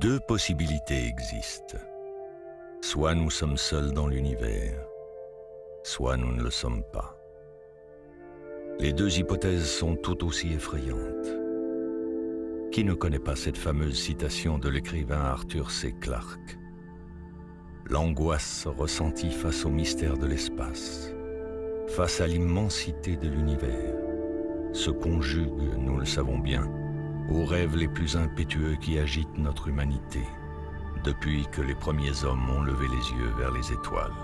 Deux possibilités existent. Soit nous sommes seuls dans l'univers, soit nous ne le sommes pas. Les deux hypothèses sont tout aussi effrayantes. Qui ne connaît pas cette fameuse citation de l'écrivain Arthur C. Clarke? L'angoisse ressentie face au mystère de l'espace, face à l'immensité de l'univers, se conjugue, nous le savons bien, aux rêves les plus impétueux qui agitent notre humanité, depuis que les premiers hommes ont levé les yeux vers les étoiles.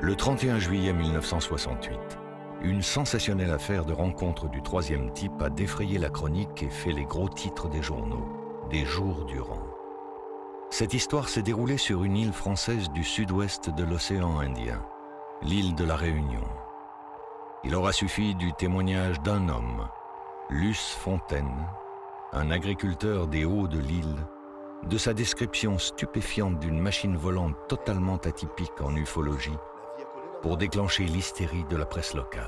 Le 31 juillet 1968, une sensationnelle affaire de rencontre du troisième type a défrayé la chronique et fait les gros titres des journaux, des jours durant. Cette histoire s'est déroulée sur une île française du sud-ouest de l'océan Indien, l'île de la Réunion. Il aura suffi du témoignage d'un homme, Luce Fontaine, un agriculteur des hauts de l'île, de sa description stupéfiante d'une machine volante totalement atypique en ufologie, pour déclencher l'hystérie de la presse locale.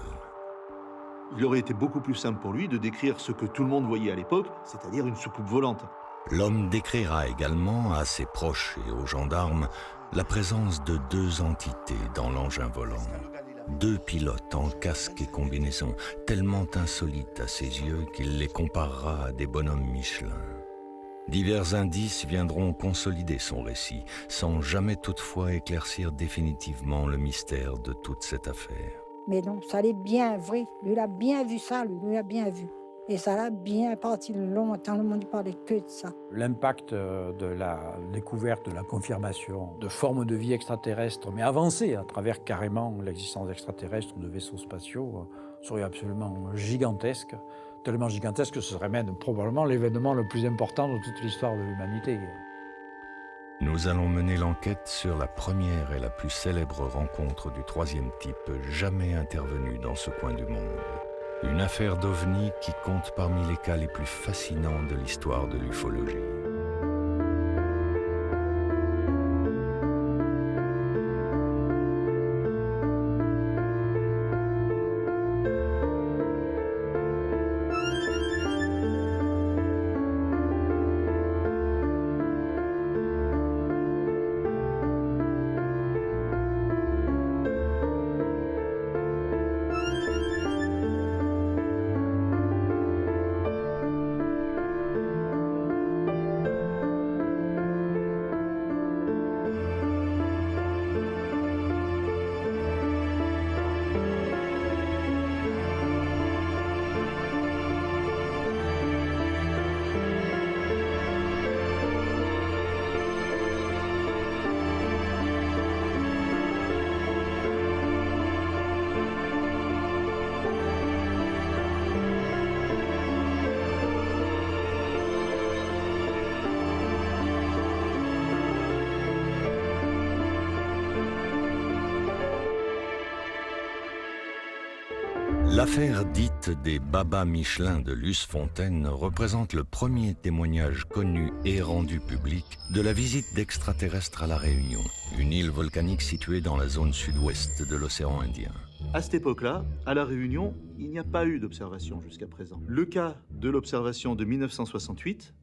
Il aurait été beaucoup plus simple pour lui de décrire ce que tout le monde voyait à l'époque, c'est-à-dire une soucoupe volante. L'homme décrira également à ses proches et aux gendarmes la présence de deux entités dans l'engin volant. Deux pilotes en casque et combinaison, tellement insolites à ses yeux qu'il les comparera à des bonhommes Michelin. Divers indices viendront consolider son récit, sans jamais toutefois éclaircir définitivement le mystère de toute cette affaire. Mais non, ça l'est bien vrai. Lui, il a bien vu ça, lui a bien vu. Et ça l'a bien parti longtemps, le monde ne parlait que de ça. L'impact de la découverte, de la confirmation de formes de vie extraterrestres, mais avancées à travers carrément l'existence d'extraterrestres ou de vaisseaux spatiaux, serait absolument gigantesque. Tellement gigantesque que ce serait même probablement l'événement le plus important de toute l'histoire de l'humanité. Nous allons mener l'enquête sur la première et la plus célèbre rencontre du troisième type jamais intervenue dans ce coin du monde. Une affaire d'OVNI qui compte parmi les cas les plus fascinants de l'histoire de l'ufologie. L'affaire dite des Babas Michelin de Luce Fontaine représente le premier témoignage connu et rendu public de la visite d'extraterrestres à La Réunion, une île volcanique située dans la zone sud-ouest de l'océan Indien. À cette époque-là, à La Réunion, il n'y a pas eu d'observation jusqu'à présent. Le cas de l'observation de 1968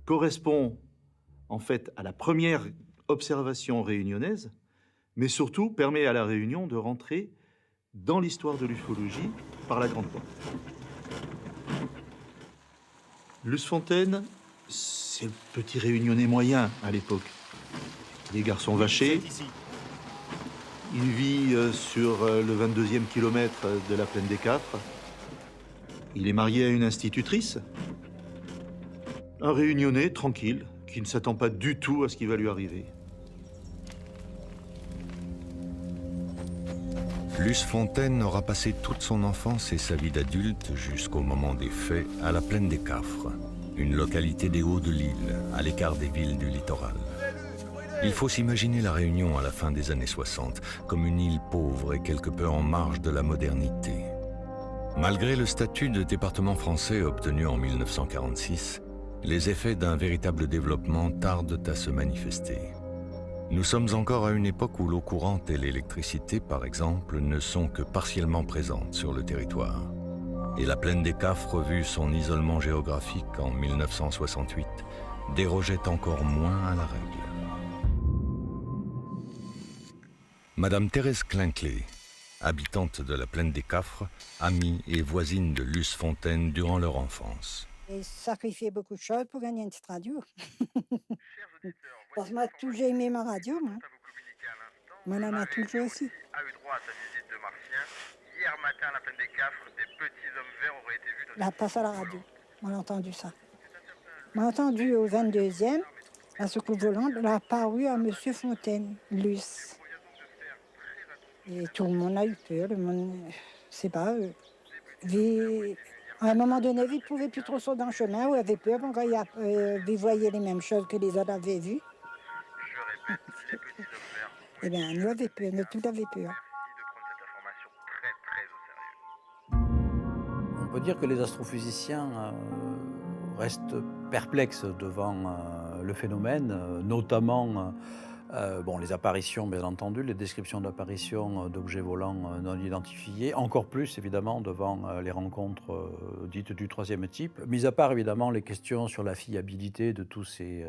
correspond en fait à la première observation réunionnaise, mais surtout permet à La Réunion de rentrer dans l'histoire de l'ufologie par la grande porte. Luce Fontaine, c'est le petit réunionnais moyen à l'époque. Les garçons vachés. Il vit sur le 22e kilomètre de la plaine des Cafres. Il est marié à une institutrice. Un réunionnais tranquille, qui ne s'attend pas du tout à ce qui va lui arriver. Luce Fontaine aura passé toute son enfance et sa vie d'adulte jusqu'au moment des faits à la plaine des Cafres, une localité des Hauts de l'île, à l'écart des villes du littoral. Il faut s'imaginer La Réunion à la fin des années 60 comme une île pauvre et quelque peu en marge de la modernité. Malgré le statut de département français obtenu en 1946, les effets d'un véritable développement tardent à se manifester. Nous sommes encore à une époque où l'eau courante et l'électricité, par exemple, ne sont que partiellement présentes sur le territoire. Et la plaine des Cafres, vu son isolement géographique en 1968, dérogeait encore moins à la règle. Madame Thérèse Clinclé, habitante de la plaine des Cafres, amie et voisine de Luce Fontaine durant leur enfance. Et sacrifier beaucoup de choses pour gagner une petite radio. Parce que moi, toujours aimé ma radio, moi. Moi, on a toujours aussi. A eu droit à sa visite de Martien. Hier matin, à la plaine des Cafres, des petits hommes verts auraient été vus dans La passe à la radio. On a entendu ça. On a entendu au 22e, la soucoupe volante, elle a apparu à M. Fontaine, Luce. Et tout le monde a eu peur. Le monde, c'est pas eux. À un moment donné, ils ne pouvaient plus trop sauter dans le chemin, ou avaient peur, quand ils voyaient les mêmes choses que les autres avaient vues. Je répète, les petits hommes verts. Eh bien, nous avions peur, nous tous avions peur. Merci de prendre cette information très, très au sérieux. On peut dire que les astrophysiciens restent perplexes devant le phénomène, notamment les apparitions, bien entendu, les descriptions d'apparitions d'objets volants non identifiés, encore plus évidemment devant les rencontres dites du troisième type. Mis à part évidemment les questions sur la fiabilité de tous ces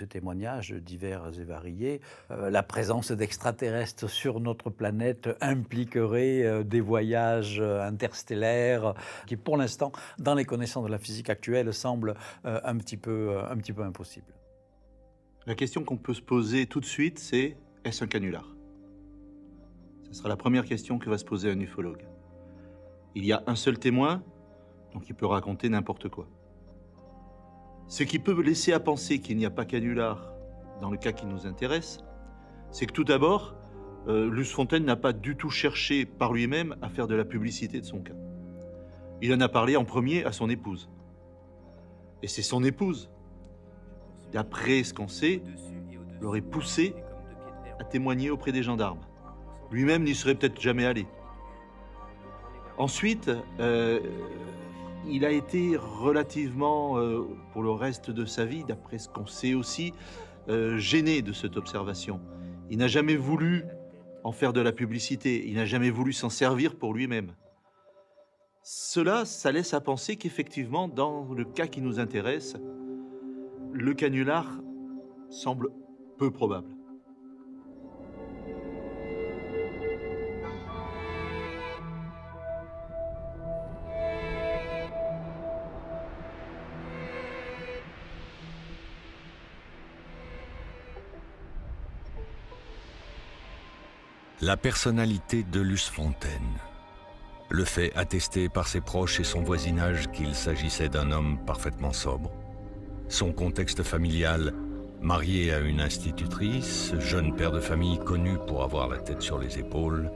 témoignages divers et variés, la présence d'extraterrestres sur notre planète impliquerait des voyages interstellaires qui, pour l'instant, dans les connaissances de la physique actuelle, semblent un petit peu impossibles. La question qu'on peut se poser tout de suite, c'est « est-ce un canular ?» Ce sera la première question que va se poser un ufologue. Il y a un seul témoin, donc il peut raconter n'importe quoi. Ce qui peut laisser à penser qu'il n'y a pas canular dans le cas qui nous intéresse, c'est que tout d'abord, Luce Fontaine n'a pas du tout cherché par lui-même à faire de la publicité de son cas. Il en a parlé en premier à son épouse. Et c'est son épouse, d'après ce qu'on sait, l'aurait poussé à témoigner auprès des gendarmes. Lui-même n'y serait peut-être jamais allé. Ensuite, il a été relativement, pour le reste de sa vie, d'après ce qu'on sait aussi, gêné de cette observation. Il n'a jamais voulu en faire de la publicité, il n'a jamais voulu s'en servir pour lui-même. Cela, ça laisse à penser qu'effectivement, dans le cas qui nous intéresse, le canular semble peu probable. La personnalité de Luce Fontaine. Le fait attesté par ses proches et son voisinage qu'il s'agissait d'un homme parfaitement sobre. Son contexte familial, marié à une institutrice, jeune père de famille connu pour avoir la tête sur les épaules,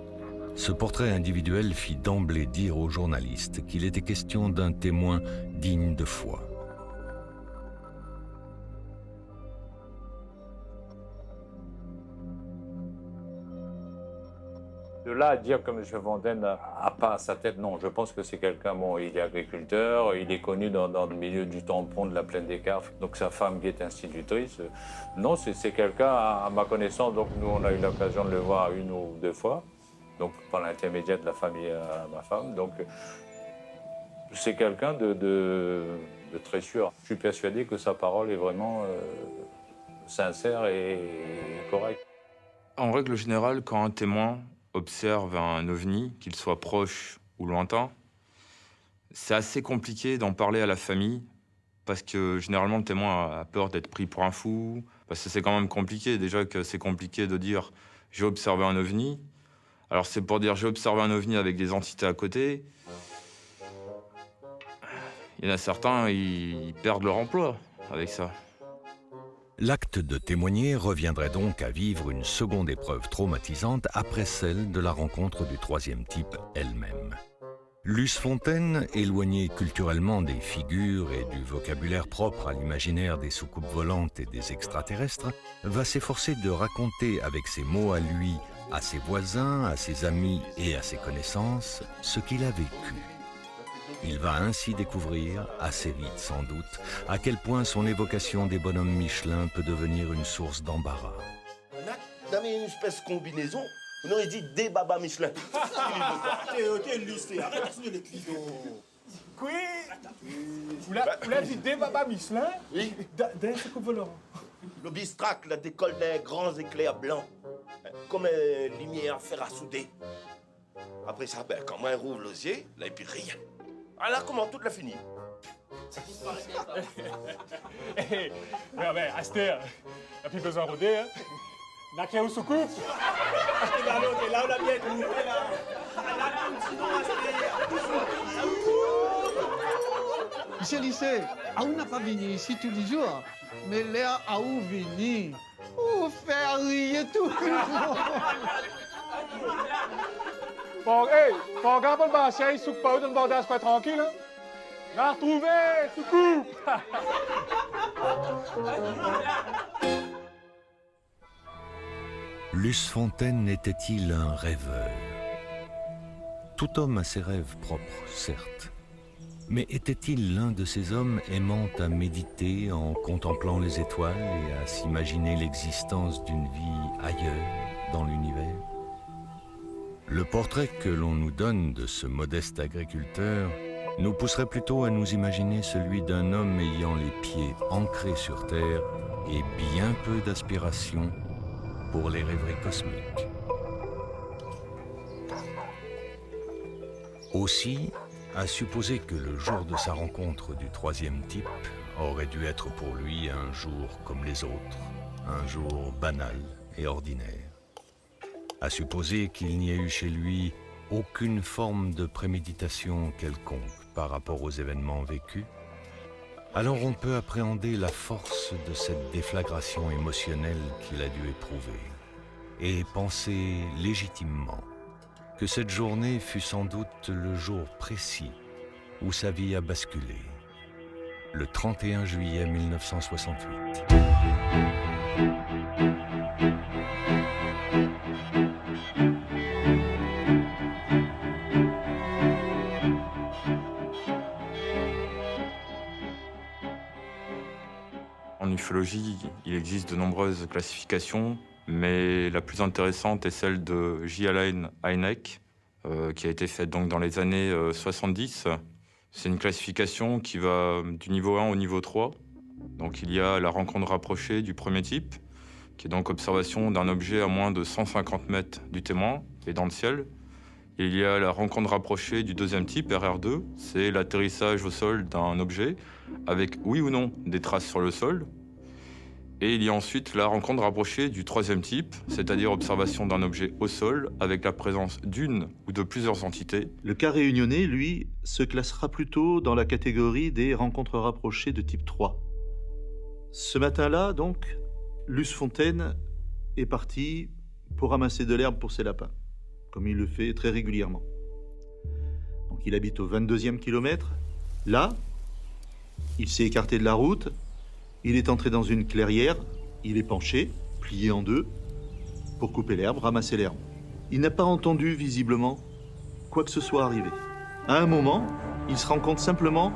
ce portrait individuel fit d'emblée dire aux journalistes qu'il était question d'un témoin digne de foi. De là à dire que M. Fontaine n'a pas sa tête, non. Je pense que c'est quelqu'un, il est agriculteur, il est connu dans le milieu du tampon de la plaine des Cafres, donc sa femme qui est institutrice. Non, c'est quelqu'un, à ma connaissance, donc nous on a eu l'occasion de le voir une ou deux fois, donc par l'intermédiaire de la famille à ma femme. Donc c'est quelqu'un de très sûr. Je suis persuadé que sa parole est vraiment sincère et correcte. En règle générale, quand un témoin observe un ovni, qu'il soit proche ou lointain, c'est assez compliqué d'en parler à la famille parce que généralement le témoin a peur d'être pris pour un fou, parce que c'est quand même compliqué, déjà que c'est compliqué de dire « j'ai observé un ovni ». Alors c'est pour dire « j'ai observé un ovni avec des entités à côté ». Il y en a certains, ils perdent leur emploi avec ça. L'acte de témoigner reviendrait donc à vivre une seconde épreuve traumatisante après celle de la rencontre du troisième type elle-même. Luce Fontaine, éloignée culturellement des figures et du vocabulaire propre à l'imaginaire des soucoupes volantes et des extraterrestres, va s'efforcer de raconter avec ses mots à lui, à ses voisins, à ses amis et à ses connaissances, ce qu'il a vécu. Il va ainsi découvrir, assez vite sans doute, à quel point son évocation des bonhommes Michelin peut devenir une source d'embarras. On a une espèce de combinaison. On aurait dit des babas Michelin. T'es lycée, arrête de les clients. Quoi? Vous l'avez dit des babas Michelin? Oui. D'un second volant. Le bistrac, la décolle des grands éclairs blancs. Comme une lumière fer à souder. Après ça, ben, quand moi, elle rouvre l'osier, là, et puis rien. Alors, comment tout l'a fini? Mais Aster, n'a plus besoin de rôder, hein? N'a qu'à où se coupe? T'es là où la miette, où là? Monsieur Lycée, on n'a pas venu ici tous les jours, mais là, à où venir? Où faire rire tout le monde? Bon, hey, faut regarder le bassin, il soupe pas où dans le bordage, pas tranquille, hein? L'a retrouvé, sous coupe! Luce Fontaine était-il un rêveur? Tout homme a ses rêves propres, certes. Mais était-il l'un de ces hommes aimant à méditer en contemplant les étoiles et à s'imaginer l'existence d'une vie ailleurs dans l'univers? Le portrait que l'on nous donne de ce modeste agriculteur nous pousserait plutôt à nous imaginer celui d'un homme ayant les pieds ancrés sur terre et bien peu d'aspiration pour les rêveries cosmiques. Aussi, à supposer que le jour de sa rencontre du troisième type aurait dû être pour lui un jour comme les autres, un jour banal et ordinaire. À supposer qu'il n'y ait eu chez lui aucune forme de préméditation quelconque par rapport aux événements vécus, alors on peut appréhender la force de cette déflagration émotionnelle qu'il a dû éprouver et penser légitimement que cette journée fut sans doute le jour précis où sa vie a basculé, le 31 juillet 1968. En ufologie, il existe de nombreuses classifications, mais la plus intéressante est celle de J. Allen Hynek, qui a été faite donc dans les années 70. C'est une classification qui va du niveau 1 au niveau 3. Donc il y a la rencontre rapprochée du premier type, qui est donc observation d'un objet à moins de 150 mètres du témoin et dans le ciel. Et il y a la rencontre rapprochée du deuxième type, RR2, c'est l'atterrissage au sol d'un objet avec oui ou non des traces sur le sol. Et il y a ensuite la rencontre rapprochée du troisième type, c'est-à-dire observation d'un objet au sol avec la présence d'une ou de plusieurs entités. Le cas réunionnais, lui, se classera plutôt dans la catégorie des rencontres rapprochées de type 3. Ce matin-là, donc, Luce Fontaine est parti pour ramasser de l'herbe pour ses lapins, comme il le fait très régulièrement. Donc il habite au 22e kilomètre. Là, il s'est écarté de la route, il est entré dans une clairière, il est penché, plié en deux, pour couper l'herbe, ramasser l'herbe. Il n'a pas entendu, visiblement, quoi que ce soit arriver. À un moment, il se rend compte simplement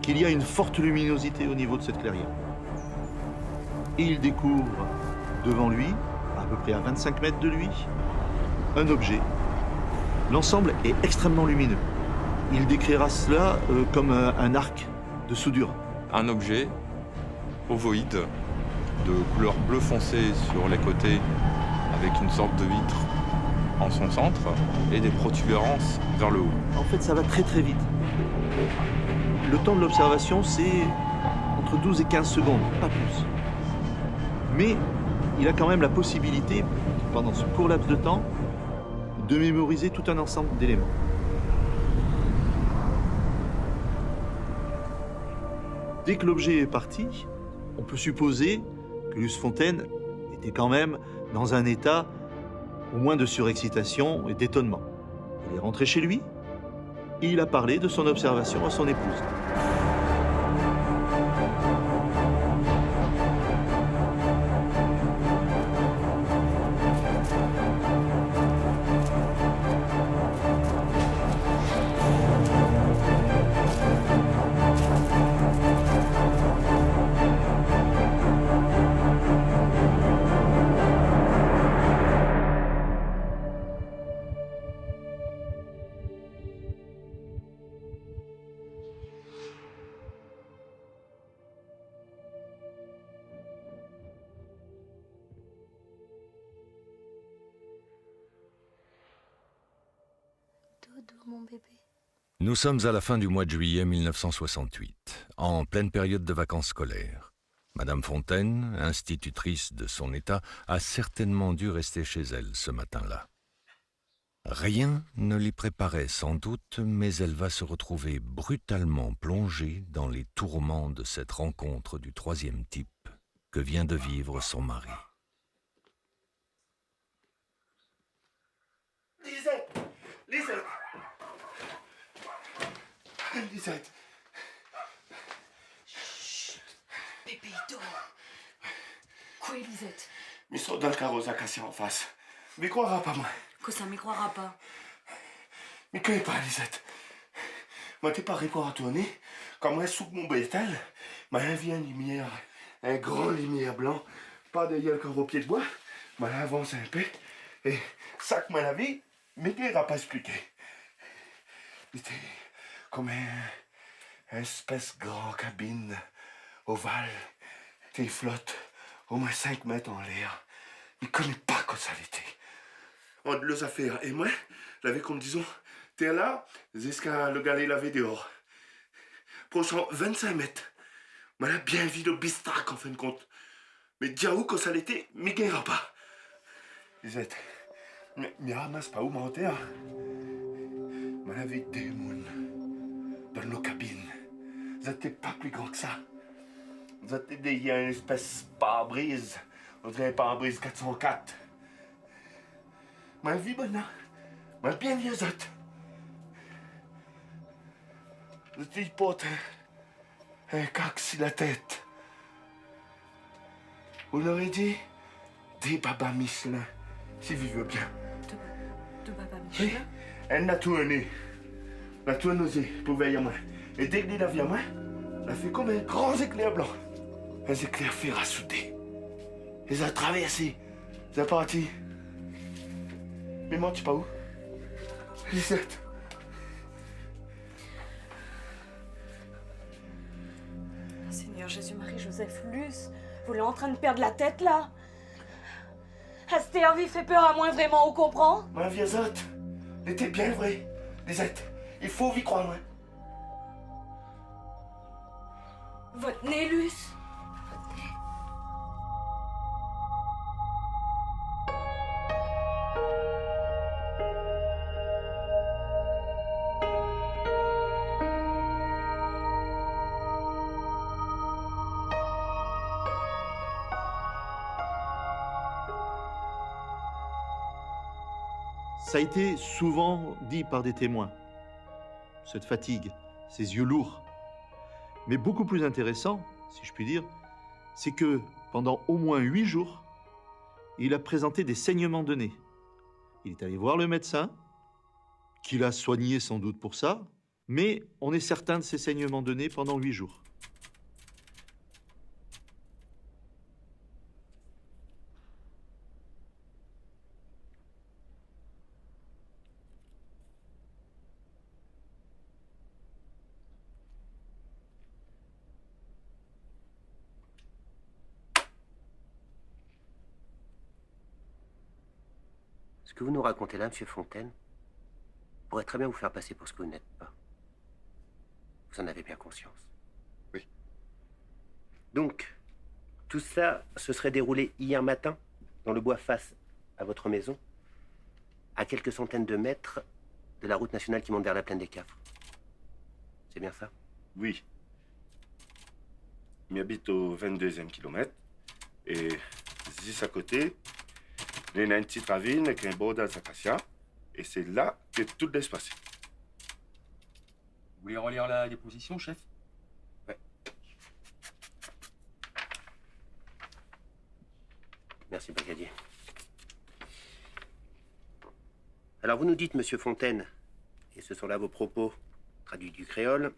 qu'il y a une forte luminosité au niveau de cette clairière. Et il découvre devant lui, à peu près à 25 mètres de lui, un objet. L'ensemble est extrêmement lumineux. Il décrira cela comme un arc de soudure. Un objet ovoïde de couleur bleu foncé sur les côtés avec une sorte de vitre en son centre et des protubérances vers le haut. En fait, ça va très très vite. Le temps de l'observation, c'est entre 12 et 15 secondes, pas plus. Mais il a quand même la possibilité, pendant ce court laps de temps, de mémoriser tout un ensemble d'éléments. Dès que l'objet est parti, on peut supposer que Luce Fontaine était quand même dans un état au moins de surexcitation et d'étonnement. Il est rentré chez lui et il a parlé de son observation à son épouse. dors, mon bébé? Nous sommes à la fin du mois de juillet 1968, en pleine période de vacances scolaires. Madame Fontaine, institutrice de son état, a certainement dû rester chez elle ce matin-là. Rien ne l'y préparait sans doute, mais elle va se retrouver brutalement plongée dans les tourments de cette rencontre du troisième type que vient de vivre son mari. Lisette! Lisette! Lisette! Chut! Bébé, dors. Quoi, Lisette? Mais saute dans le carrosse à casser en face. Mais croira pas, moi. Que ça m'y croira pas. Mais que pas, Lisette? Moi, t'es pas pour à tourner. Quand moi, sous mon bétal, m'a vu une lumière, un grand lumière blanc, pas derrière le corps au pied de bois, m'a avance un peu, et ça que m'a la vie, mais qu'il n'a pas expliqué. C'était comme un espèce grand cabine ovale, t'es flotte au moins 5 mètres en l'air. Il connaît pas quoi ça l'était. Entre les affaires et moi, l'avais comme disons, t'es là, jusqu'à le galet lavé dehors. Prochain 25 mètres. Moi, là, bien vu le bistrac en fin de compte. Mais diaou quand ça l'était, mais gagnera pas. Lisette, mais ramasse pas où mentir. Moi, l'avais des mounes dans nos cabines. Vous n'étiez pas plus grand que ça. Vous étiez derrière une espèce de pare-brise. On dirait un pare-brise 404. Ma vie, bonne, ma bien vieux autres. Vous étiez porte un cac sur la tête. Vous l'aurez dit, des babas Michelin, si vous voulez bien. De Baba Michelin? Oui, elle n'a tourné. La tourne osé pour veiller à moi. Et dès que la vie à moi, elle a fait comme un grand éclair blanc. Un éclair fer à souder. Ils ont traversé. Ils sont partis. Mais moi, tu sais pas où? Lisette. Seigneur Jésus-Marie-Joseph Luce, vous l'êtes en train de perdre la tête, là? Astéervie fait peur à moins, vraiment, on comprend? Ma vieille Zotte, était bien vrai. Lisette, il faut y croire, moi. Votre nez, Luce? Ça a été souvent dit par des témoins, cette fatigue, ces yeux lourds. Mais beaucoup plus intéressant, si je puis dire, c'est que pendant au moins 8 jours, il a présenté des saignements de nez. Il est allé voir le médecin, qui l'a soigné sans doute pour ça, mais on est certain de ces saignements de nez pendant 8 jours. Ce que vous nous racontez là, M. Fontaine, pourrait très bien vous faire passer pour ce que vous n'êtes pas. Vous en avez bien conscience. Oui. Donc, tout ça se serait déroulé hier matin, dans le bois face à votre maison, à quelques centaines de mètres de la route nationale qui monte vers la plaine des Cafres. C'est bien ça? Oui. Il habite au 22e kilomètre. Et juste à côté, il y a une petite ravine avec un bord d'acacia. Et c'est là que tout doit se passer. Vous voulez relire la déposition, chef? Ouais. Merci, brigadier. Alors, vous nous dites, Monsieur Fontaine, et ce sont là vos propos, traduits du créole.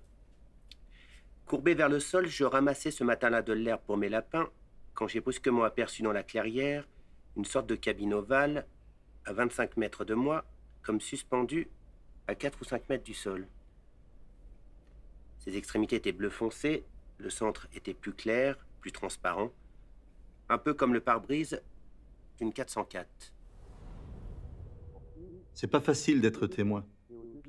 Courbé vers le sol, je ramassais ce matin-là de l'herbe pour mes lapins, quand j'ai brusquement aperçu dans la clairière une sorte de cabine ovale, à 25 mètres de moi, comme suspendue à 4 ou 5 mètres du sol. Ses extrémités étaient bleu foncé, le centre était plus clair, plus transparent, un peu comme le pare-brise d'une 404. C'est pas facile d'être témoin.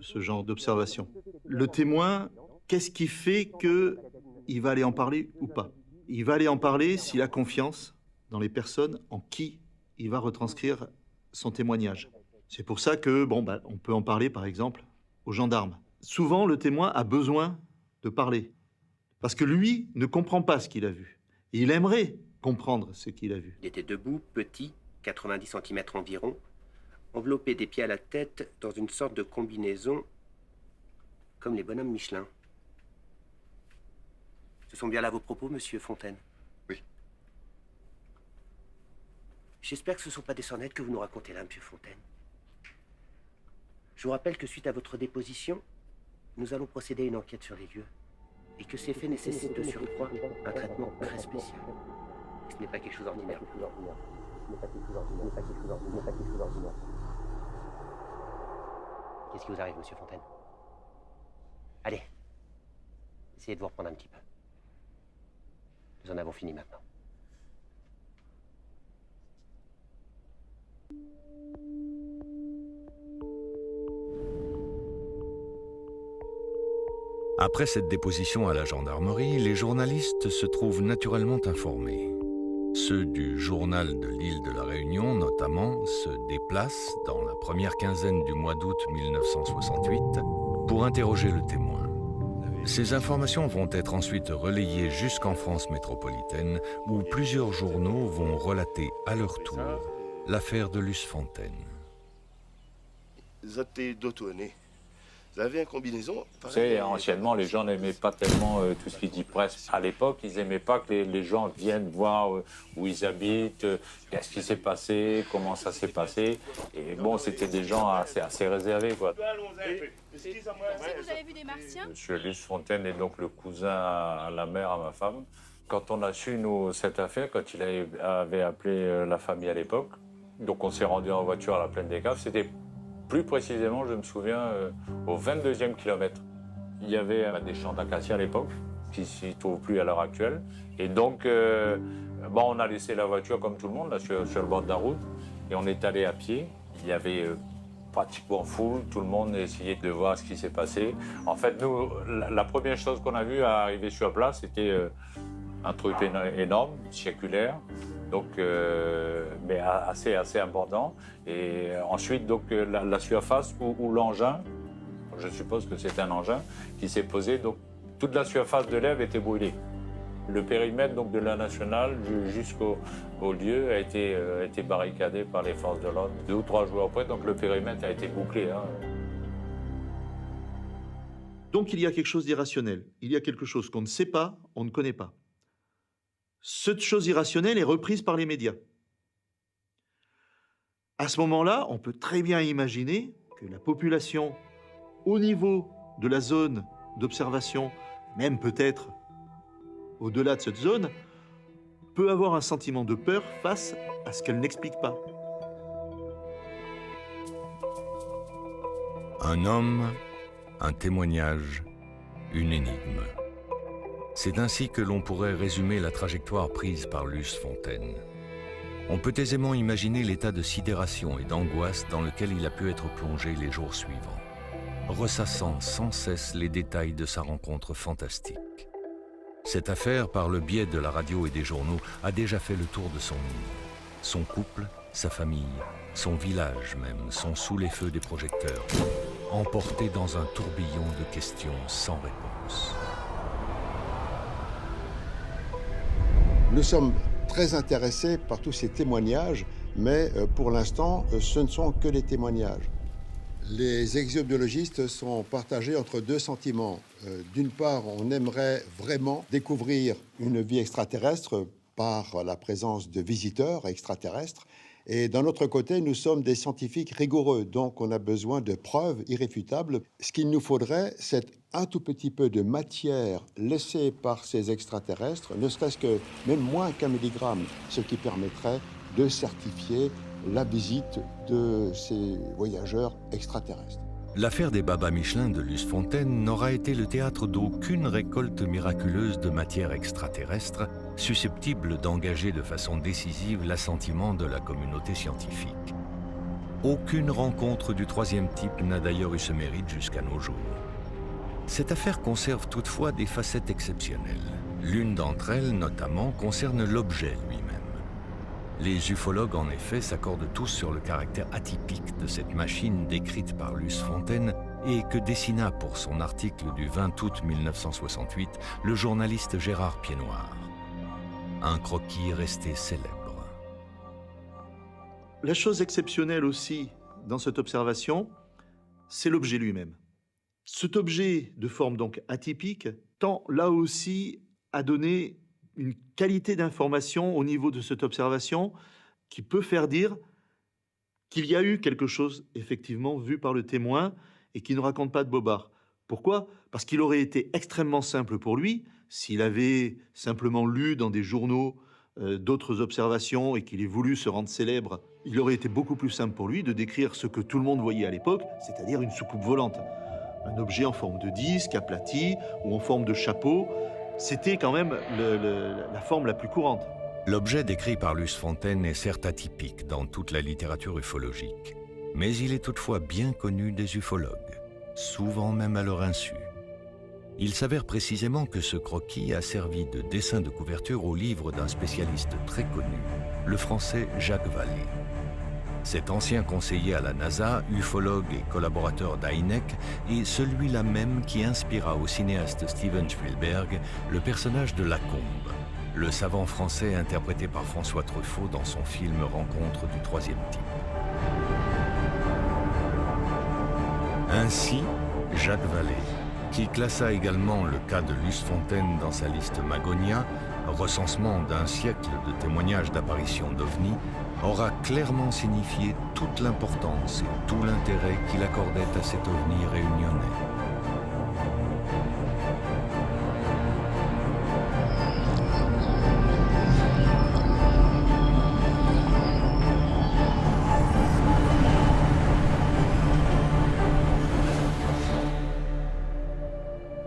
ce genre d'observation. Le témoin, qu'est-ce qui fait qu'il va aller en parler ou pas? Il va aller en parler s'il a confiance dans les personnes en qui il va retranscrire son témoignage. C'est pour ça que, on peut en parler, par exemple, aux gendarmes. Souvent, le témoin a besoin de parler, parce que lui ne comprend pas ce qu'il a vu. Et il aimerait comprendre ce qu'il a vu. Il était debout, petit, 90 cm environ, enveloppé des pieds à la tête dans une sorte de combinaison comme les bonhommes Michelin. Ce sont bien là vos propos, monsieur Fontaine? Oui. J'espère que ce ne sont pas des sornettes que vous nous racontez là, monsieur Fontaine. Je vous rappelle que suite à votre déposition, nous allons procéder à une enquête sur les lieux et que ces faits nécessitent de surcroît un traitement très spécial. Ce n'est pas quelque chose d'ordinaire. Qu'est-ce qui vous arrive, monsieur Fontaine? Allez, essayez de vous reprendre un petit peu. Nous en avons fini maintenant. Après cette déposition à la gendarmerie, les journalistes se trouvent naturellement informés. Ceux du journal de l'île de la Réunion, notamment, se déplacent dans la première quinzaine du mois d'août 1968 pour interroger le témoin. Ces informations vont être ensuite relayées jusqu'en France métropolitaine, où plusieurs journaux vont relater à leur tour l'affaire de Luce Fontaine. Vous étiez d'autoné. Vous avez une combinaison. Vous savez, anciennement, les gens n'aimaient pas tellement tout ce qui dit presse. À l'époque, ils n'aimaient pas que les gens viennent voir où ils habitent, qu'est-ce qui s'est passé, comment ça s'est passé. Et bon, c'était des gens assez réservés, quoi. Vous avez vu des martiens? Monsieur Luce Fontaine est donc le cousin à la mère, à ma femme. Quand on a su, nous, cette affaire, quand il avait appelé la famille à l'époque, donc on s'est rendu en voiture à la Plaine des Caves, c'était plus précisément, je me souviens, au 22e kilomètre. Il y avait des champs d'acacia à l'époque, qui ne s'y trouvent plus à l'heure actuelle. Et donc, on a laissé la voiture comme tout le monde, là, sur le bord de la route, et on est allé à pied. Il y avait pratiquement foule, tout le monde essayait de voir ce qui s'est passé. En fait, nous, la première chose qu'on a vue à arriver sur place, c'était un truc énorme, circulaire, donc, mais assez important. Et ensuite, donc, la surface ou l'engin, je suppose que c'est un engin, qui s'est posé, donc toute la surface de l'herbe était brûlée. Le périmètre donc, de la nationale jusqu'au lieu a été barricadé par les forces de l'ordre. 2 ou 3 jours après, donc le périmètre a été bouclé. Donc il y a quelque chose d'irrationnel. Il y a quelque chose qu'on ne sait pas, on ne connaît pas. Cette chose irrationnelle est reprise par les médias. À ce moment-là, on peut très bien imaginer que la population, au niveau de la zone d'observation, même peut-être au-delà de cette zone, peut avoir un sentiment de peur face à ce qu'elle n'explique pas. Un homme, un témoignage, une énigme. C'est ainsi que l'on pourrait résumer la trajectoire prise par Luce Fontaine. On peut aisément imaginer l'état de sidération et d'angoisse dans lequel il a pu être plongé les jours suivants, ressassant sans cesse les détails de sa rencontre fantastique. Cette affaire, par le biais de la radio et des journaux, a déjà fait le tour de son île. Son couple, sa famille, son village même sont sous les feux des projecteurs, emportés dans un tourbillon de questions sans réponse. Nous sommes très intéressés par tous ces témoignages, mais pour l'instant, ce ne sont que des témoignages. Les exobiologistes sont partagés entre 2 sentiments. D'une part, on aimerait vraiment découvrir une vie extraterrestre par la présence de visiteurs extraterrestres. Et d'un autre côté, nous sommes des scientifiques rigoureux, donc on a besoin de preuves irréfutables. Ce qu'il nous faudrait, c'est un tout petit peu de matière laissée par ces extraterrestres, ne serait-ce que même moins qu'1 milligramme, ce qui permettrait de certifier la visite de ces voyageurs extraterrestres. L'affaire des Babas Michelin de Luce Fontaine n'aura été le théâtre d'aucune récolte miraculeuse de matière extraterrestre susceptible d'engager de façon décisive l'assentiment de la communauté scientifique. Aucune rencontre du troisième type n'a d'ailleurs eu ce mérite jusqu'à nos jours. Cette affaire conserve toutefois des facettes exceptionnelles. L'une d'entre elles, notamment, concerne l'objet lui-même. Les ufologues, en effet, s'accordent tous sur le caractère atypique de cette machine décrite par Luce Fontaine et que dessina pour son article du 20 août 1968 le journaliste Gérard Piednoir. Un croquis resté célèbre. La chose exceptionnelle aussi dans cette observation, c'est l'objet lui-même. Cet objet de forme donc atypique tend là aussi à donner une qualité d'information au niveau de cette observation qui peut faire dire qu'il y a eu quelque chose effectivement vu par le témoin et qui ne raconte pas de bobard. Pourquoi ? Parce qu'il aurait été extrêmement simple pour lui, s'il avait simplement lu dans des journaux d'autres observations et qu'il ait voulu se rendre célèbre, il aurait été beaucoup plus simple pour lui de décrire ce que tout le monde voyait à l'époque, c'est-à-dire une soucoupe volante. Un objet en forme de disque, aplati ou en forme de chapeau, c'était quand même la forme la plus courante. L'objet décrit par Luce Fontaine est certes atypique dans toute la littérature ufologique, mais il est toutefois bien connu des ufologues, souvent même à leur insu. Il s'avère précisément que ce croquis a servi de dessin de couverture au livre d'un spécialiste très connu, le français Jacques Vallée. Cet ancien conseiller à la NASA, ufologue et collaborateur d'Hynek, est celui-là même qui inspira au cinéaste Steven Spielberg le personnage de Lacombe, le savant français interprété par François Truffaut dans son film Rencontre du troisième type. Ainsi, Jacques Vallée, qui classa également le cas de Luce Fontaine dans sa liste Magonia, recensement d'un siècle de témoignages d'apparitions d'OVNI, aura clairement signifié toute l'importance et tout l'intérêt qu'il accordait à cet OVNI réunionnais.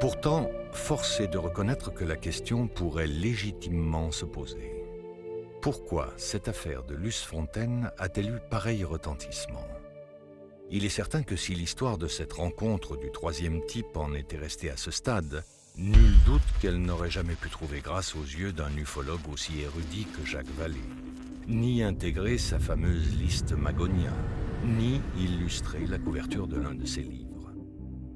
Pourtant, force est de reconnaître que la question pourrait légitimement se poser. Pourquoi cette affaire de Luce Fontaine a-t-elle eu pareil retentissement ? Il est certain que si l'histoire de cette rencontre du troisième type en était restée à ce stade, nul doute qu'elle n'aurait jamais pu trouver grâce aux yeux d'un ufologue aussi érudit que Jacques Vallée, ni intégrer sa fameuse liste Magonia, ni illustrer la couverture de l'un de ses livres.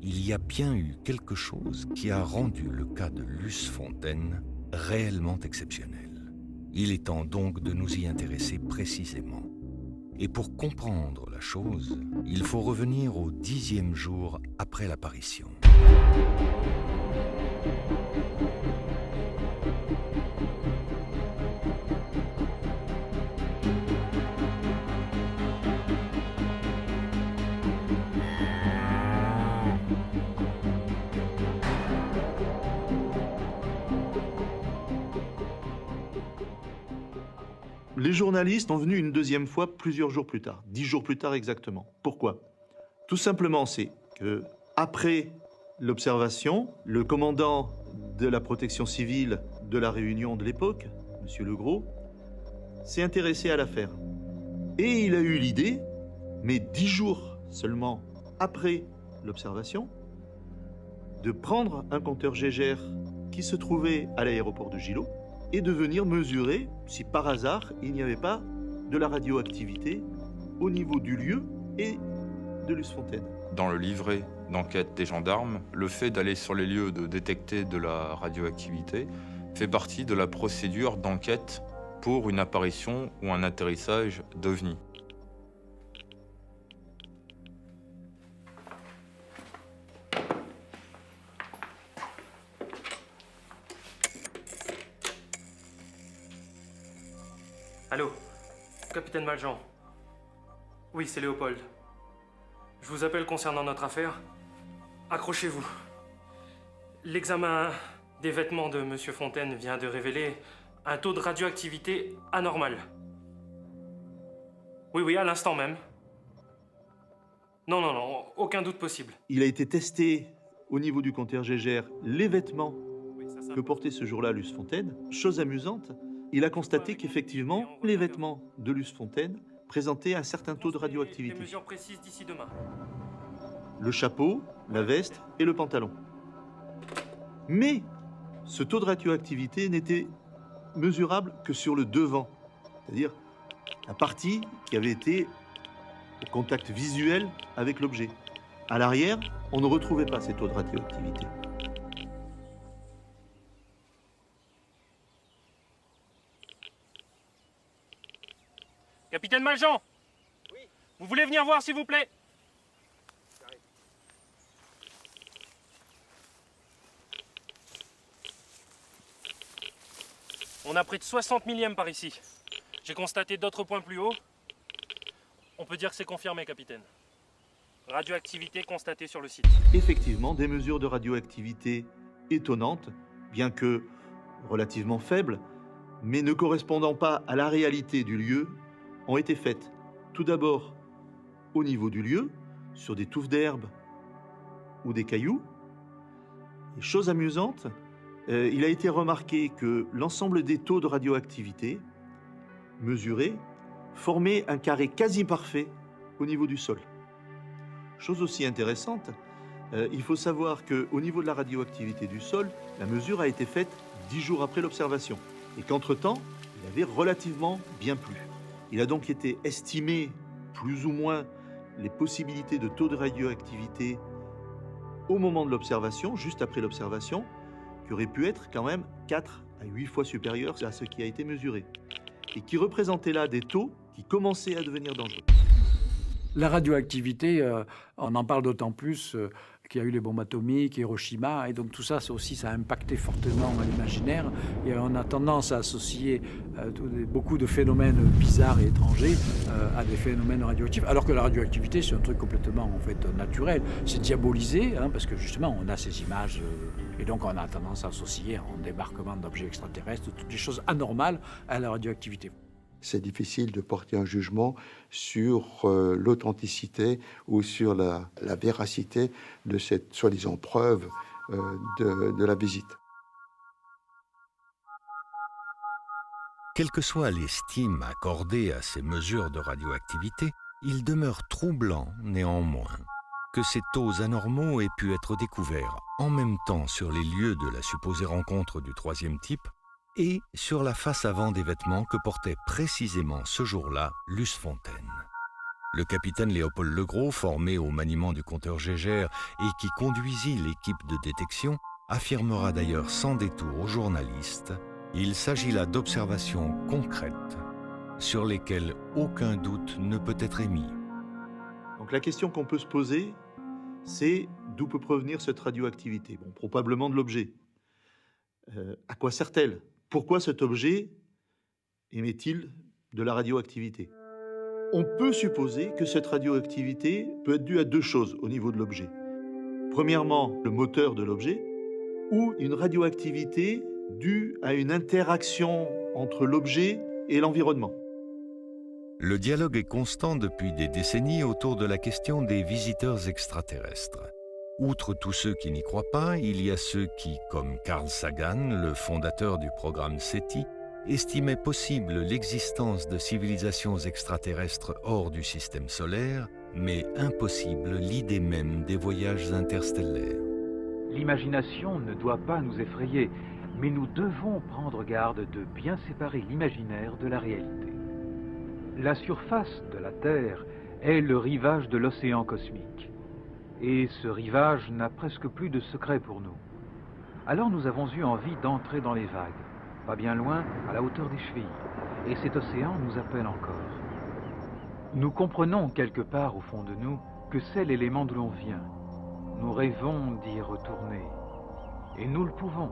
Il y a bien eu quelque chose qui a rendu le cas de Luce Fontaine réellement exceptionnel. Il est temps donc de nous y intéresser précisément. Et pour comprendre la chose, il faut revenir au 10e jour après l'apparition. Les journalistes sont venus une deuxième fois plusieurs jours plus tard, 10 jours plus tard exactement. Pourquoi ? Tout simplement, c'est que après l'observation, le commandant de la protection civile de la Réunion de l'époque, M. Legros, s'est intéressé à l'affaire. Et il a eu l'idée, mais 10 jours seulement après l'observation, de prendre un compteur Gégère qui se trouvait à l'aéroport de Gillot et de venir mesurer si par hasard il n'y avait pas de la radioactivité au niveau du lieu et de Luce Fontaine. Dans le livret d'enquête des gendarmes, le fait d'aller sur les lieux de détecter de la radioactivité fait partie de la procédure d'enquête pour une apparition ou un atterrissage d'OVNI. Allô, capitaine Valjean. Oui, c'est Léopold. Je vous appelle concernant notre affaire. Accrochez-vous. L'examen des vêtements de Monsieur Fontaine vient de révéler un taux de radioactivité anormal. Oui, à l'instant même. Non, aucun doute possible. Il a été testé au niveau du compteur Gégère les vêtements que portait ce jour-là Luce Fontaine. Chose amusante, il a constaté qu'effectivement, les vêtements de Luce Fontaine présentait un certain taux de radioactivité. Des mesures précises d'ici demain. Le chapeau, la veste et le pantalon. Mais ce taux de radioactivité n'était mesurable que sur le devant, c'est-à-dire la partie qui avait été au contact visuel avec l'objet. À l'arrière, on ne retrouvait pas ces taux de radioactivité. Capitaine Maljean. Oui. Vous voulez venir voir, s'il vous plaît? On a près de 60 millièmes par ici. J'ai constaté d'autres points plus hauts. On peut dire que c'est confirmé, capitaine. Radioactivité constatée sur le site. Effectivement, des mesures de radioactivité étonnantes, bien que relativement faibles, mais ne correspondant pas à la réalité du lieu, ont été faites. Tout d'abord, au niveau du lieu, sur des touffes d'herbe ou des cailloux. Et chose amusante, il a été remarqué que l'ensemble des taux de radioactivité mesurés formaient un carré quasi parfait au niveau du sol. Chose aussi intéressante, il faut savoir qu'au niveau de la radioactivité du sol, la mesure a été faite 10 jours après l'observation et qu'entre-temps, il avait relativement bien plu. Il a donc été estimé plus ou moins les possibilités de taux de radioactivité au moment de l'observation, juste après l'observation, qui aurait pu être quand même 4 à 8 fois supérieur à ce qui a été mesuré, et qui représentait là des taux qui commençaient à devenir dangereux. La radioactivité, on en parle d'autant plus qu'il y a eu les bombes atomiques, Hiroshima, et donc tout ça, ça a impacté fortement l'imaginaire, et on a tendance à associer beaucoup de phénomènes bizarres et étrangers à des phénomènes radioactifs, alors que la radioactivité, c'est un truc complètement en fait naturel. C'est diabolisé, parce que justement, on a ces images, et donc on a tendance à associer en débarquement d'objets extraterrestres, toutes des choses anormales à la radioactivité. C'est difficile de porter un jugement sur l'authenticité ou sur la véracité de cette soi-disant preuve de la visite. Quelle que soit l'estime accordée à ces mesures de radioactivité, il demeure troublant néanmoins que ces taux anormaux aient pu être découverts en même temps sur les lieux de la supposée rencontre du troisième type et sur la face avant des vêtements que portait précisément ce jour-là Luce Fontaine. Le capitaine Léopold Legros, formé au maniement du compteur Gégère et qui conduisit l'équipe de détection, affirmera d'ailleurs sans détour aux journalistes: il s'agit là d'observations concrètes sur lesquelles aucun doute ne peut être émis. Donc la question qu'on peut se poser, c'est d'où peut provenir cette radioactivité? Bon, probablement de l'objet. À quoi sert-elle? Pourquoi cet objet émet-il de la radioactivité? On peut supposer que cette radioactivité peut être due à deux choses au niveau de l'objet. Premièrement, le moteur de l'objet, ou une radioactivité due à une interaction entre l'objet et l'environnement. Le dialogue est constant depuis des décennies autour de la question des visiteurs extraterrestres. Outre tous ceux qui n'y croient pas, il y a ceux qui, comme Carl Sagan, le fondateur du programme SETI, estimaient possible l'existence de civilisations extraterrestres hors du système solaire, mais impossible l'idée même des voyages interstellaires. L'imagination ne doit pas nous effrayer, mais nous devons prendre garde de bien séparer l'imaginaire de la réalité. La surface de la Terre est le rivage de l'océan cosmique. Et ce rivage n'a presque plus de secret pour nous. Alors nous avons eu envie d'entrer dans les vagues, pas bien loin, à la hauteur des chevilles. Et cet océan nous appelle encore. Nous comprenons quelque part au fond de nous que c'est l'élément d'où l'on vient. Nous rêvons d'y retourner. Et nous le pouvons,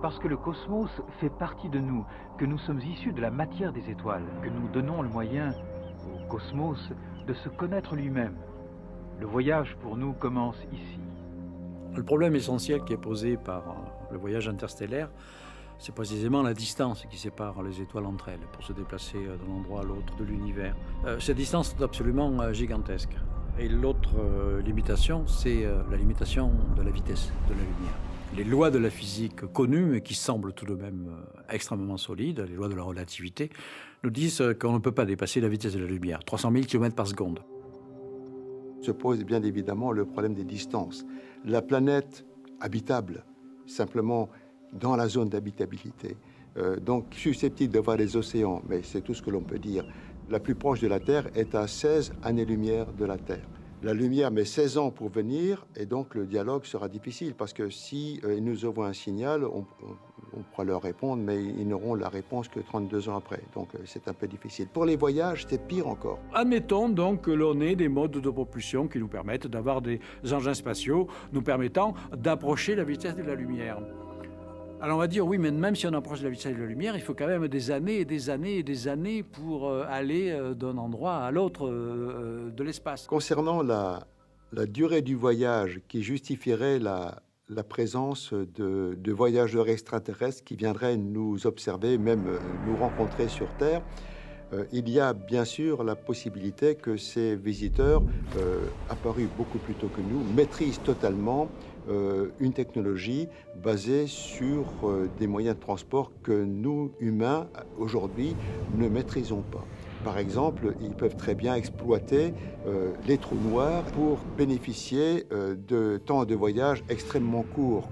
parce que le cosmos fait partie de nous, que nous sommes issus de la matière des étoiles, que nous donnons le moyen au cosmos de se connaître lui-même. Le voyage pour nous commence ici. Le problème essentiel qui est posé par le voyage interstellaire, c'est précisément la distance qui sépare les étoiles entre elles pour se déplacer d'un endroit à l'autre de l'univers. Cette distance est absolument gigantesque. Et l'autre limitation, c'est la limitation de la vitesse de la lumière. Les lois de la physique connues, mais qui semblent tout de même extrêmement solides, les lois de la relativité, nous disent qu'on ne peut pas dépasser la vitesse de la lumière, 300 000 km par seconde. Se pose bien évidemment le problème des distances. La planète habitable, simplement dans la zone d'habitabilité, donc susceptible de voir les océans, mais c'est tout ce que l'on peut dire, la plus proche de la Terre est à 16 années-lumière de la Terre. La lumière met 16 ans pour venir et donc le dialogue sera difficile parce que si ils nous envoient un signal, on pourra leur répondre, mais ils n'auront la réponse que 32 ans après. Donc c'est un peu difficile. Pour les voyages, c'est pire encore. Admettons donc que l'on ait des modes de propulsion qui nous permettent d'avoir des engins spatiaux nous permettant d'approcher la vitesse de la lumière. Alors on va dire, oui, mais même si on approche de la vitesse de la lumière, il faut quand même des années et des années et des années pour aller d'un endroit à l'autre de l'espace. Concernant la durée du voyage qui justifierait la présence de voyageurs extraterrestres qui viendraient nous observer, même nous rencontrer sur Terre, il y a bien sûr la possibilité que ces visiteurs, apparus beaucoup plus tôt que nous, maîtrisent totalement une technologie basée sur des moyens de transport que nous, humains, aujourd'hui, ne maîtrisons pas. Par exemple, ils peuvent très bien exploiter les trous noirs pour bénéficier de temps de voyage extrêmement courts.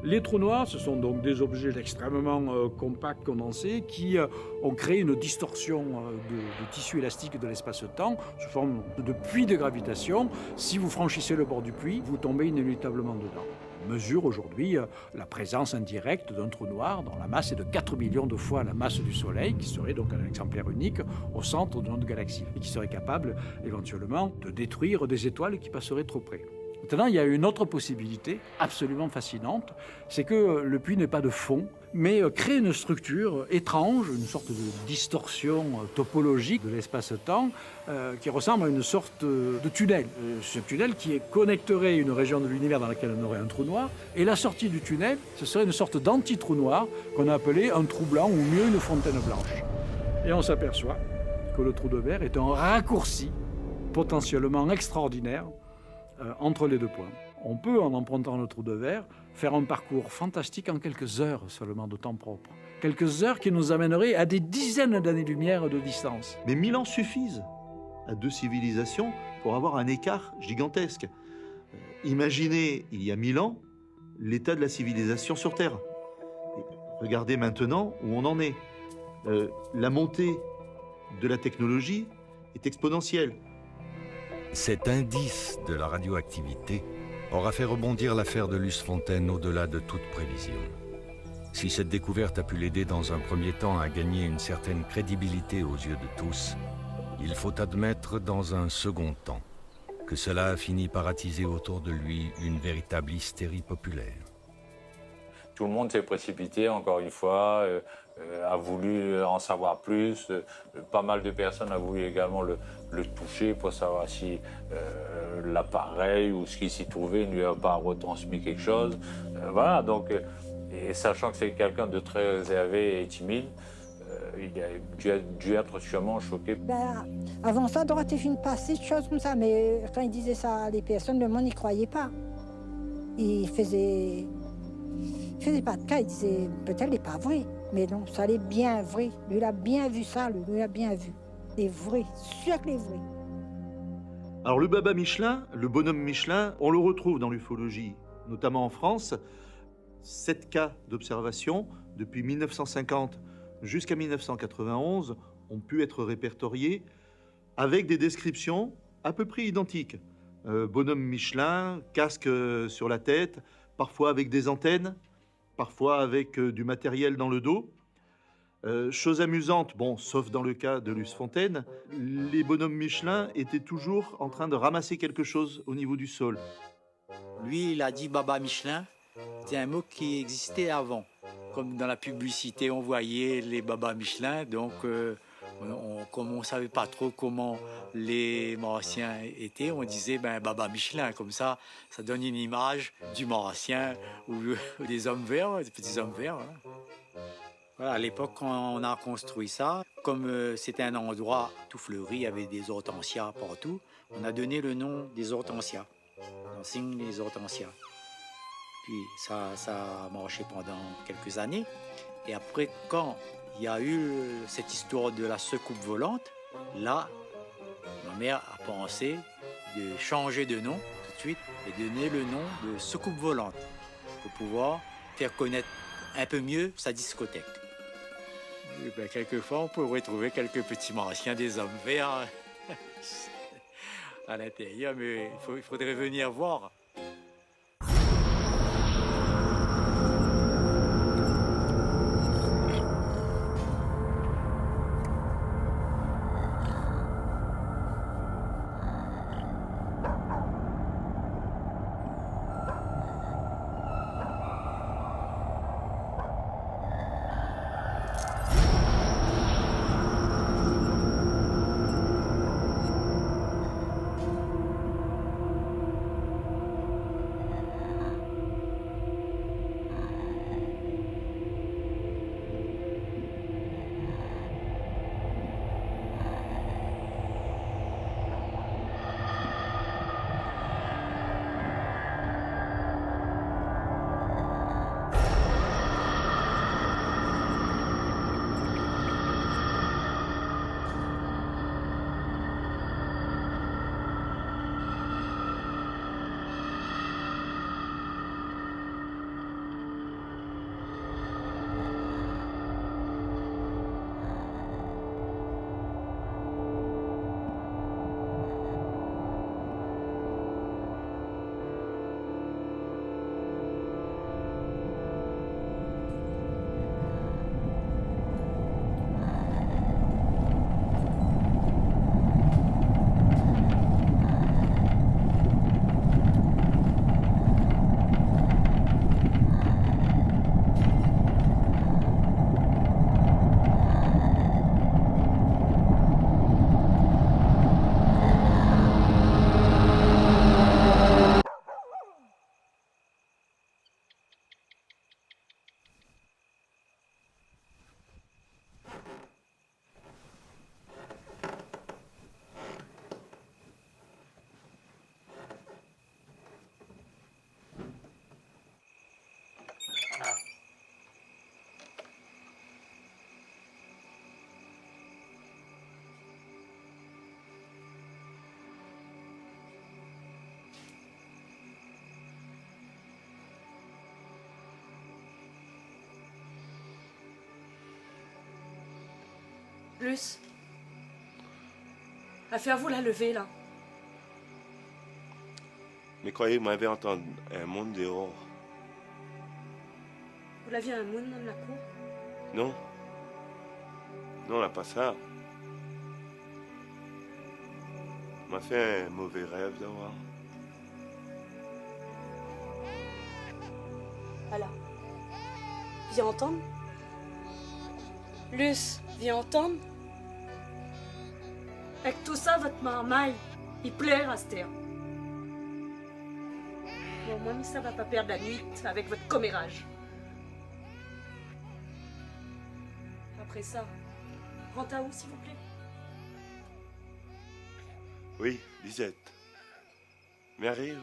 Les trous noirs, ce sont donc des objets extrêmement compacts, condensés, qui ont créé une distorsion de tissu élastique de l'espace-temps sous forme de puits de gravitation. Si vous franchissez le bord du puits, vous tombez inéluctablement dedans. On mesure aujourd'hui la présence indirecte d'un trou noir dont la masse est de 4 millions de fois la masse du Soleil, qui serait donc un exemplaire unique au centre de notre galaxie et qui serait capable éventuellement de détruire des étoiles qui passeraient trop près. Maintenant, il y a une autre possibilité absolument fascinante, c'est que le puits n'est pas de fond, mais crée une structure étrange, une sorte de distorsion topologique de l'espace-temps qui ressemble à une sorte de tunnel. Ce tunnel qui connecterait une région de l'univers dans laquelle on aurait un trou noir, et la sortie du tunnel, ce serait une sorte d'anti-trou noir qu'on a appelé un trou blanc ou mieux une fontaine blanche. Et on s'aperçoit que le trou de verre est un raccourci potentiellement extraordinaire entre les deux points. On peut, en empruntant le trou de verre, faire un parcours fantastique en quelques heures seulement de temps propre. Quelques heures qui nous amèneraient à des dizaines d'années-lumière de distance. Mais 1000 ans suffisent à deux civilisations pour avoir un écart gigantesque. Imaginez, il y a 1000 ans, l'état de la civilisation sur Terre. Et regardez maintenant où on en est. La montée de la technologie est exponentielle. Cet indice de la radioactivité aura fait rebondir l'affaire de Luce Fontaine au-delà de toute prévision. Si cette découverte a pu l'aider dans un premier temps à gagner une certaine crédibilité aux yeux de tous, il faut admettre dans un second temps que cela a fini par attiser autour de lui une véritable hystérie populaire. Tout le monde s'est précipité, encore une fois, a voulu en savoir plus. Pas mal de personnes ont voulu également le toucher pour savoir si l'appareil ou ce qui s'y trouvait ne lui a pas retransmis quelque chose. Voilà, donc, et sachant que c'est quelqu'un de très réservé et timide, il a dû être sûrement choqué. Avant ça, Dorothée Fine passait des choses comme ça, mais quand il disait ça, les personnes, le monde n'y croyait pas. Il faisait pas de cas, il disait peut-être n'est pas vrai, mais non, ça allait bien vrai. Lui, il a bien vu ça, lui, il a bien vu. C'est vrai, sûr que c'est vrai. Alors le Baba Michelin, le bonhomme Michelin, on le retrouve dans l'ufologie, notamment en France. 7 cas d'observation depuis 1950 jusqu'à 1991 ont pu être répertoriés avec des descriptions à peu près identiques. Bonhomme Michelin, casque sur la tête, parfois avec des antennes, parfois avec du matériel dans le dos. Chose amusante, bon, sauf dans le cas de Luce Fontaine, les bonhommes Michelin étaient toujours en train de ramasser quelque chose au niveau du sol. Lui, il a dit Baba Michelin, c'est un mot qui existait avant. Comme dans la publicité, on voyait les Baba Michelin, donc comme on ne savait pas trop comment les Maurassiens étaient, on disait Baba Michelin, comme ça donne une image du Maurassien ou des hommes verts, des petits hommes verts. Hein. Voilà, à l'époque, quand on a construit ça, comme c'était un endroit tout fleuri, il y avait des hortensias partout, on a donné le nom des hortensias. On signe les hortensias. Puis ça a marché pendant quelques années. Et après, quand il y a eu cette histoire de la secoupe volante. Là, ma mère a pensé de changer de nom tout de suite et donner le nom de secoupe volante pour pouvoir faire connaître un peu mieux sa discothèque. Et ben, quelquefois, on peut retrouver quelques petits martiens, des hommes verts à l'intérieur, mais il faudrait venir voir. Luce, affaire-vous la lever, là. Mais croyez, vous m'avez entendu un monde dehors. Vous l'aviez un moon dans la cour? Non. Non, on n'a pas ça. On m'a fait un mauvais rêve d'avoir. Voilà. Viens entendre. Luce, viens entendre. Avec tout ça, votre marmaille, il plaît, Aster. Bon, moi, ça va pas perdre la nuit avec votre commérage. Après ça, rentre à où, s'il vous plaît? Oui, Lisette. Mais arrive.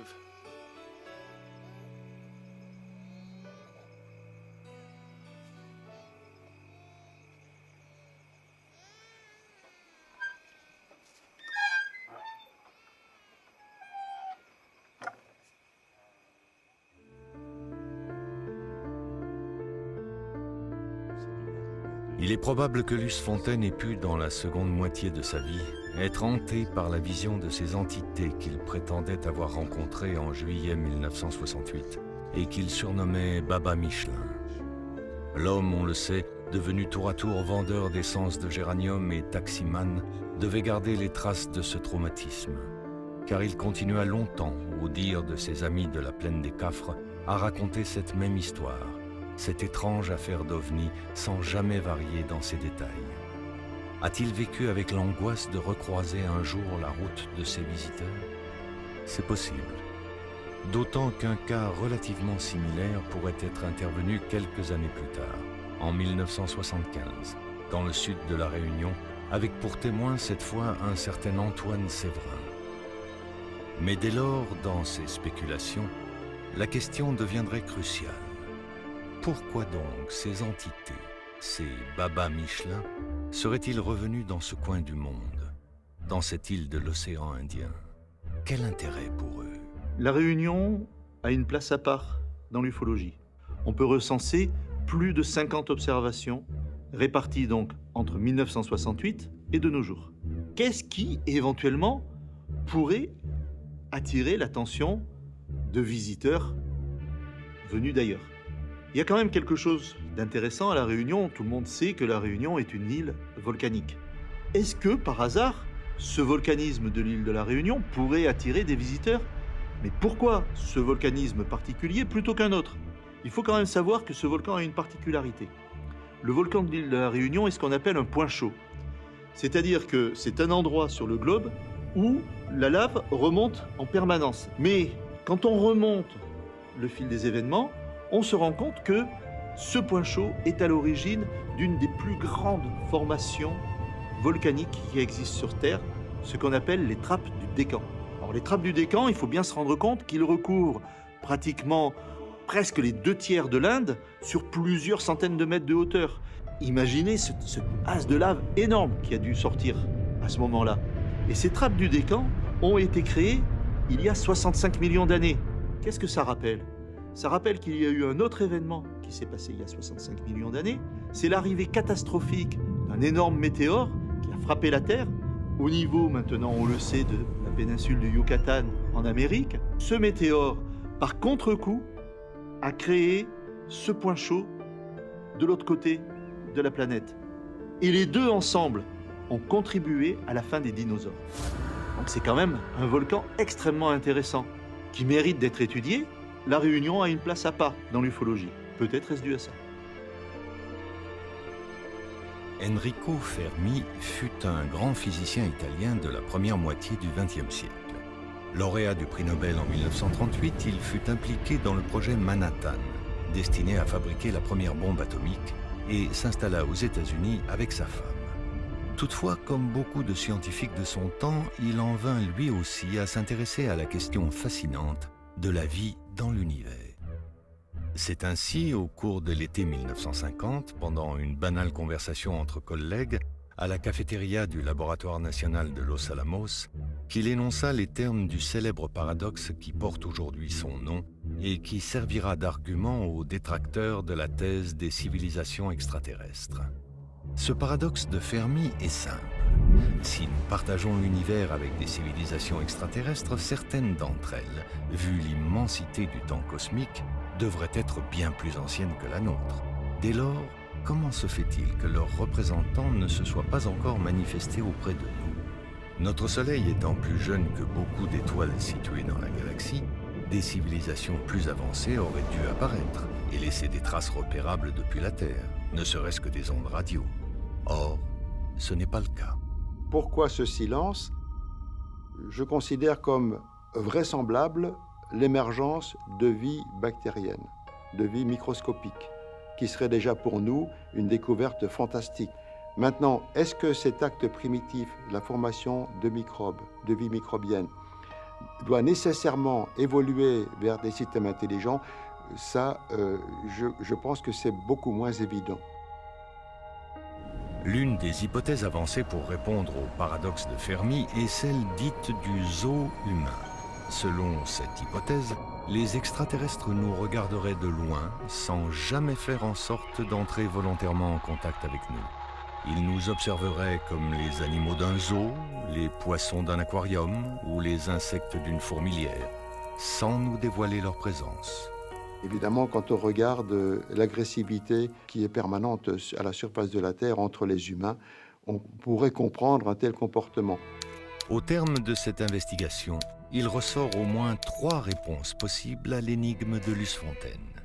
Il est probable que Luce Fontaine ait pu, dans la seconde moitié de sa vie, être hanté par la vision de ces entités qu'il prétendait avoir rencontrées en juillet 1968 et qu'il surnommait Baba Michelin. L'homme, on le sait, devenu tour à tour vendeur d'essence de géranium et taximan, devait garder les traces de ce traumatisme. Car il continua longtemps, au dire de ses amis de la plaine des Cafres, à raconter cette même histoire, cette étrange affaire d'OVNI sans jamais varier dans ses détails. A-t-il vécu avec l'angoisse de recroiser un jour la route de ses visiteurs? C'est possible. D'autant qu'un cas relativement similaire pourrait être intervenu quelques années plus tard, en 1975, dans le sud de la Réunion, avec pour témoin cette fois un certain Antoine Séverin. Mais dès lors, dans ces spéculations, la question deviendrait cruciale. Pourquoi donc ces entités, ces Baba Michelin, seraient-ils revenus dans ce coin du monde, dans cette île de l'océan Indien? Quel intérêt pour eux? La Réunion a une place à part dans l'ufologie. On peut recenser plus de 50 observations, réparties donc entre 1968 et de nos jours. Qu'est-ce qui, éventuellement, pourrait attirer l'attention de visiteurs venus d'ailleurs? Il y a quand même quelque chose d'intéressant à La Réunion. Tout le monde sait que La Réunion est une île volcanique. Est-ce que, par hasard, ce volcanisme de l'île de La Réunion pourrait attirer des visiteurs? Mais pourquoi ce volcanisme particulier plutôt qu'un autre? Il faut quand même savoir que ce volcan a une particularité. Le volcan de l'île de La Réunion est ce qu'on appelle un point chaud. C'est-à-dire que c'est un endroit sur le globe où la lave remonte en permanence. Mais quand on remonte le fil des événements, on se rend compte que ce point chaud est à l'origine d'une des plus grandes formations volcaniques qui existent sur Terre, ce qu'on appelle les trappes du Décan. Alors les trappes du Décan, il faut bien se rendre compte qu'ils recouvrent pratiquement presque les 2/3 de l'Inde sur plusieurs centaines de mètres de hauteur. Imaginez ce as de lave énorme qui a dû sortir à ce moment-là. Et ces trappes du Décan ont été créées il y a 65 millions d'années. Qu'est-ce que ça rappelle? Ça rappelle qu'il y a eu un autre événement qui s'est passé il y a 65 millions d'années. C'est l'arrivée catastrophique d'un énorme météore qui a frappé la Terre, au niveau, maintenant on le sait, de la péninsule du Yucatan en Amérique. Ce météore, par contre-coup, a créé ce point chaud de l'autre côté de la planète. Et les deux ensemble ont contribué à la fin des dinosaures. Donc c'est quand même un volcan extrêmement intéressant, qui mérite d'être étudié. La Réunion a une place à part dans l'ufologie. Peut-être est-ce dû à ça. Enrico Fermi fut un grand physicien italien de la première moitié du XXe siècle. Lauréat du prix Nobel en 1938, il fut impliqué dans le projet Manhattan, destiné à fabriquer la première bombe atomique, et s'installa aux États-Unis avec sa femme. Toutefois, comme beaucoup de scientifiques de son temps, il en vint lui aussi à s'intéresser à la question fascinante de la vie dans l'univers. C'est ainsi, au cours de l'été 1950, pendant une banale conversation entre collègues, à la cafétéria du Laboratoire national de Los Alamos, qu'il énonça les termes du célèbre paradoxe qui porte aujourd'hui son nom et qui servira d'argument aux détracteurs de la thèse des civilisations extraterrestres. Ce paradoxe de Fermi est simple. Si nous partageons l'univers avec des civilisations extraterrestres, certaines d'entre elles, vu l'immensité du temps cosmique, devraient être bien plus anciennes que la nôtre. Dès lors, comment se fait-il que leurs représentants ne se soient pas encore manifestés auprès de nous? Notre Soleil étant plus jeune que beaucoup d'étoiles situées dans la galaxie, des civilisations plus avancées auraient dû apparaître et laisser des traces repérables depuis la Terre, ne serait-ce que des ondes radio. Or, ce n'est pas le cas. Pourquoi ce silence? Je considère comme vraisemblable l'émergence de vie bactérienne, de vie microscopique, qui serait déjà pour nous une découverte fantastique. Maintenant, est-ce que cet acte primitif, la formation de microbes, de vie microbienne, doit nécessairement évoluer vers des systèmes intelligents? Ça, je pense que c'est beaucoup moins évident. L'une des hypothèses avancées pour répondre au paradoxe de Fermi est celle dite du zoo humain. Selon cette hypothèse, les extraterrestres nous regarderaient de loin sans jamais faire en sorte d'entrer volontairement en contact avec nous. Ils nous observeraient comme les animaux d'un zoo, les poissons d'un aquarium ou les insectes d'une fourmilière, sans nous dévoiler leur présence. Évidemment, quand on regarde l'agressivité qui est permanente à la surface de la Terre entre les humains, on pourrait comprendre un tel comportement. Au terme de cette investigation, il ressort au moins 3 réponses possibles à l'énigme de Luce Fontaine.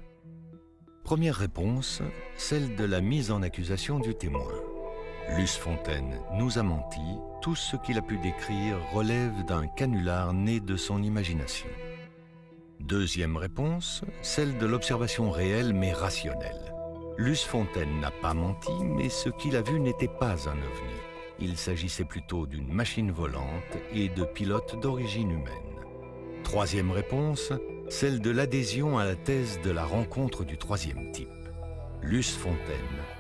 Première réponse, celle de la mise en accusation du témoin. Luce Fontaine nous a menti, tout ce qu'il a pu décrire relève d'un canular né de son imagination. Deuxième réponse, celle de l'observation réelle mais rationnelle. Luce Fontaine n'a pas menti, mais ce qu'il a vu n'était pas un ovni. Il s'agissait plutôt d'une machine volante et de pilotes d'origine humaine. Troisième réponse, celle de l'adhésion à la thèse de la rencontre du troisième type. Luce Fontaine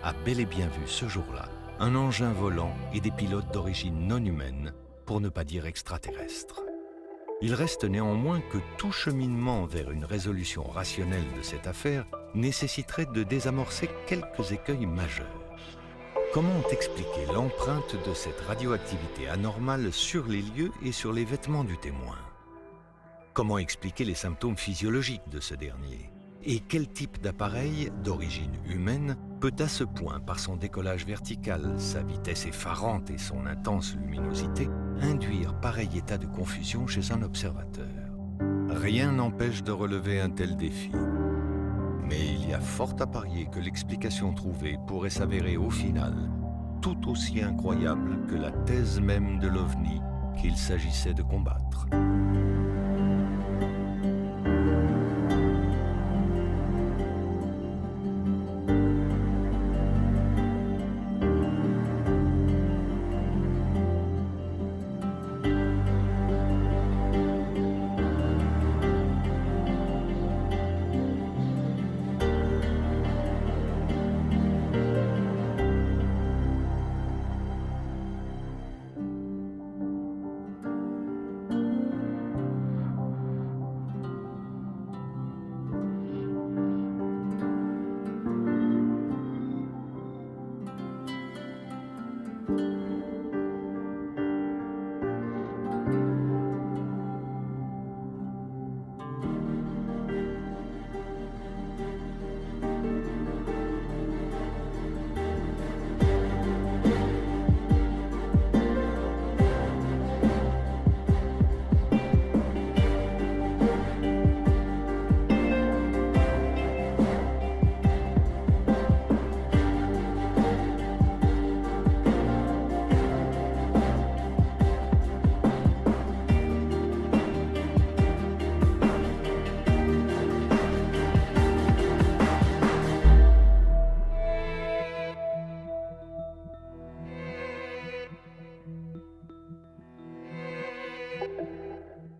a bel et bien vu ce jour-là un engin volant et des pilotes d'origine non humaine, pour ne pas dire extraterrestre. Il reste néanmoins que tout cheminement vers une résolution rationnelle de cette affaire nécessiterait de désamorcer quelques écueils majeurs. Comment expliquer l'empreinte de cette radioactivité anormale sur les lieux et sur les vêtements du témoin? Comment expliquer les symptômes physiologiques de ce dernier? Et quel type d'appareil, d'origine humaine, peut à ce point, par son décollage vertical, sa vitesse effarante et son intense luminosité, induire pareil état de confusion chez un observateur? Rien n'empêche de relever un tel défi. Mais il y a fort à parier que l'explication trouvée pourrait s'avérer au final tout aussi incroyable que la thèse même de l'OVNI qu'il s'agissait de combattre.